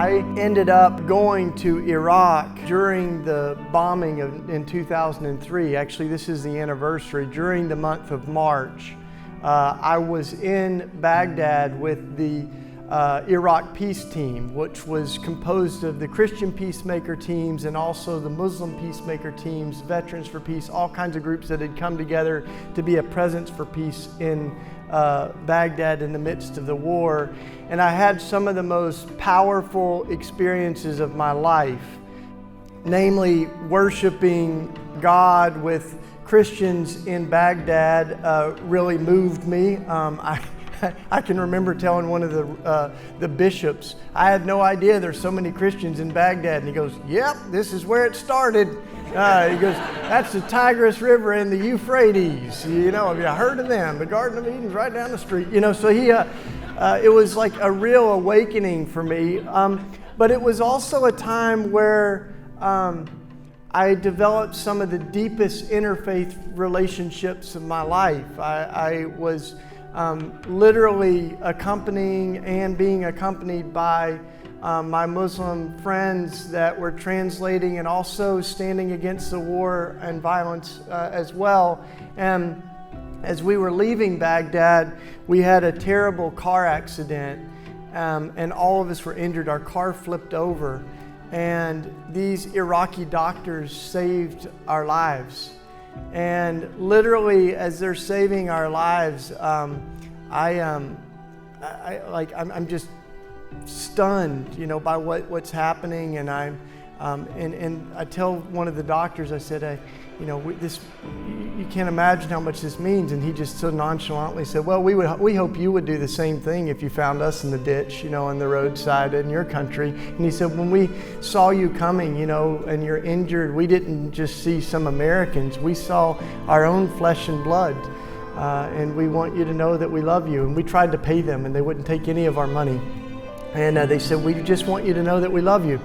I ended up going to Iraq during the bombing in 2003. Actually, this is the anniversary. During the month of March, I was in Baghdad with the Iraq peace team, which was composed of the Christian peacemaker teams and also the Muslim peacemaker teams, Veterans for Peace, all kinds of groups that had come together to be a presence for peace in Baghdad in the midst of the war. And I had some of the most powerful experiences of my life, namely worshiping God with Christians in Baghdad really moved me. I can remember telling one of the bishops, I had no idea there's so many Christians in Baghdad. And he goes, yep, this is where it started. He goes, that's the Tigris River and the Euphrates. You know, have you heard of them? The Garden of Eden's right down the street. You know, so it was like a real awakening for me. But it was also a time where I developed some of the deepest interfaith relationships of my life. I was literally accompanying and being accompanied by my Muslim friends that were translating and also standing against the war and violence as well. And as we were leaving Baghdad, we had a terrible car accident and all of us were injured. Our car flipped over and these Iraqi doctors saved our lives. And literally, as they're saving our lives, I'm just stunned, you know, by what's happening. And and I tell one of the doctors, I said, you can't imagine how much this means. And he just so nonchalantly said, well, we hope you would do the same thing if you found us in the ditch, you know, on the roadside in your country. And he said, when we saw you coming, you know, and you're injured, we didn't just see some Americans, we saw our own flesh and blood. And we want you to know that we love you. And we tried to pay them and they wouldn't take any of our money. And they said, we just want you to know that we love you.